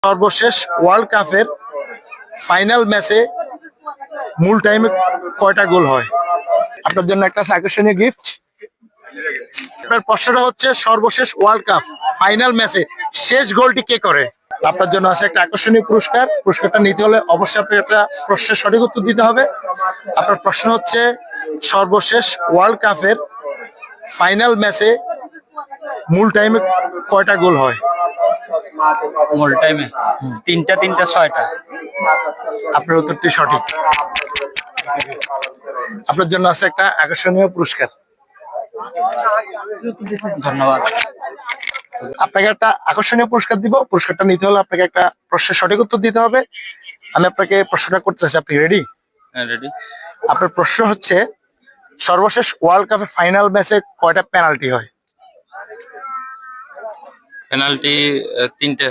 সর্বশেষ ওয়ার্ল্ড কাপের ফাইনাল ম্যাচে মূল টাইমে কয়টা গোল হয়? আপনার জন্য একটা আকর্ষণীয় গিফট। আপনার প্রশ্নটা হচ্ছে সর্বশেষ ওয়ার্ল্ড কাপ ফাইনাল ম্যাচে শেষ গোলটি কে করে? আপনার জন্য আছে একটা আকর্ষণীয় পুরস্কার। পুরস্কারটা নিতে হলে অবশ্যই আপনাকে একটা প্রশ্নের সঠিক উত্তর দিতে হবে। আপনার প্রশ্ন হচ্ছে সর্বশেষ ওয়ার্ল্ড কাপের ফাইনাল ম্যাচে মূল টাইমে কয়টা গোল হয়? মূল টাইমে তিনটা ছয়টা। আপনার উত্তরটি সঠিক। আপনার জন্য আছে একটা আকর্ষণীয় পুরস্কার। ধন্যবাদ। আপনাকে একটা আকর্ষণীয় পুরস্কার দিব। পুরস্কারটা নিতে হলে আপনাকে একটা প্রশ্নের সঠিক উত্তর দিতে হবে। আমি আপনাকে প্রশ্নটা করতে চাচ্ছি, আপনি রেডি? হ্যাঁ, রেডি। আপনার প্রশ্ন হচ্ছে সর্বশেষ ওয়ার্ল্ড কাপের ফাইনাল ম্যাচে কয়টা পেনাল্টি হয়? পেনাল্টি তিনটে।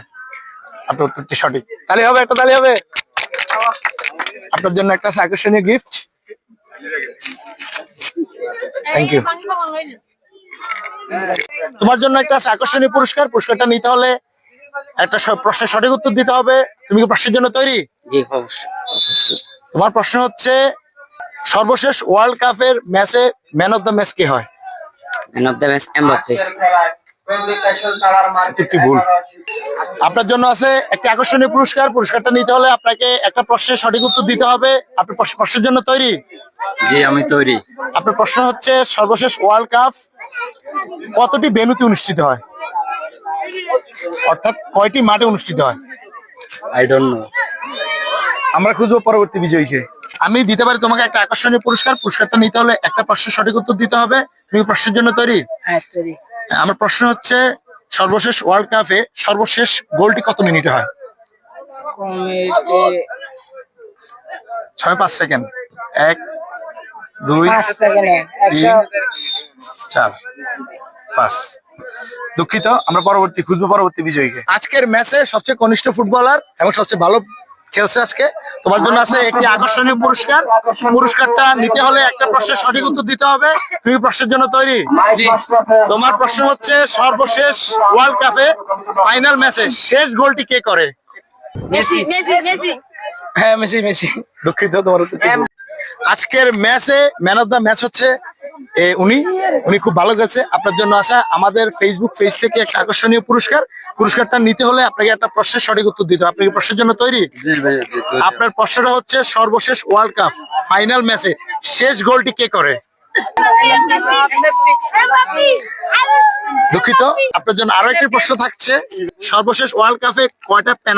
আপনার উত্তরটি সঠিক। তাহলে হবে, একটা তাহলে হবে। আপনার জন্য একটা আকর্ষণীয় গিফট। Thank you. তোমার জন্য একটা আকর্ষণীয় পুরস্কার। পুরস্কারটা নিতে হলে একটা প্রশ্নের সঠিক উত্তর দিতে হবে। তুমি কি প্রশ্নের জন্য তৈরি? জি, অবশ্যই। তোমার প্রশ্ন হচ্ছে সর্বশেষ ওয়ার্ল্ড কাপের ম্যাচে ম্যান অফ দ্য ম্যাচ কে হয়? Man of the match Mbappe. উত্তরটি ভুল। আপনার জন্য আছে একটা আকর্ষণীয় পুরস্কার। পুরস্কারটা নিতে হলে আপনাকে একটা প্রশ্নের সঠিক উত্তর দিতে হবে। আপনি প্রশ্নের জন্য তৈরি? জি, আমি তৈরি। আপনার প্রশ্ন হচ্ছে সর্বশেষ ওয়ার্ল্ড কাপ কতটি ভেন্যুতে অনুষ্ঠিত হয়, অর্থাৎ কয়টি মাঠে অনুষ্ঠিত হয়? I don't know. আমরা খুঁজবো পরবর্তী বিজয়ীকে। আমি দিতে পারি তোমাকে একটা আকর্ষণীয় পুরস্কার। পুরস্কারটা নিতে হলে একটা প্রশ্নের সঠিক উত্তর দিতে হবে। তুমি প্রশ্নের জন্য তৈরি? হ্যাঁ, তৈরি। আমার প্রশ্ন হচ্ছে সর্বশেষ ওয়ার্ল্ড কাপে সর্বশেষ গোলটি কত মিনিটে হয়? 6-5 সেকেন্ড। 1 2 3 4 5। দুঃখিত, আমরা খুঁজবো পরবর্তী বিজয়ীকে। আজকের ম্যাচে সবচেয়ে কনিষ্ঠ ফুটবলার এবং সবচেয়ে ভালো খেলছে আজকে। তোমার জন্য আছে একটি আকর্ষণীয় পুরস্কার। পুরস্কারটা নিতে হলে একটা প্রশ্নের সঠিক উত্তর দিতে হবে। তুমি প্রশ্নের জন্য তৈরি? জি। তোমার প্রশ্ন হচ্ছে সর্বশেষ ওয়ার্ল্ড কাপে ফাইনাল ম্যাচে শেষ গোলটি কে করে? Messi Messi Messi. হ্যাঁ, মেসি। দুঃখিত, তোমার উত্তরটি ভুল। আজকের ম্যাচে ম্যান অফ দ্য ম্যাচ হচ্ছে উনি খুব ভালো গেছে। আপনার জন্য আছে আমাদের ফেসবুক পেজ থেকে একটা আকর্ষণীয় পুরস্কার। পুরস্কারটা নিতে হলে আপনাকে একটা প্রশ্নের সঠিক উত্তর দিতে হবে। আপনি কি প্রশ্নের জন্য তৈরি? আপনার প্রশ্নটা হচ্ছে সর্বশেষ ওয়ার্ল্ড কাপ ফাইনাল ম্যাচে শেষ গোলটি কে করে? দুঃখিত, আপনার জন্য আরো একটি প্রশ্ন থাকছে। সর্বশেষ ওয়ার্ল্ড কাপে কয়টা পেনাল্টি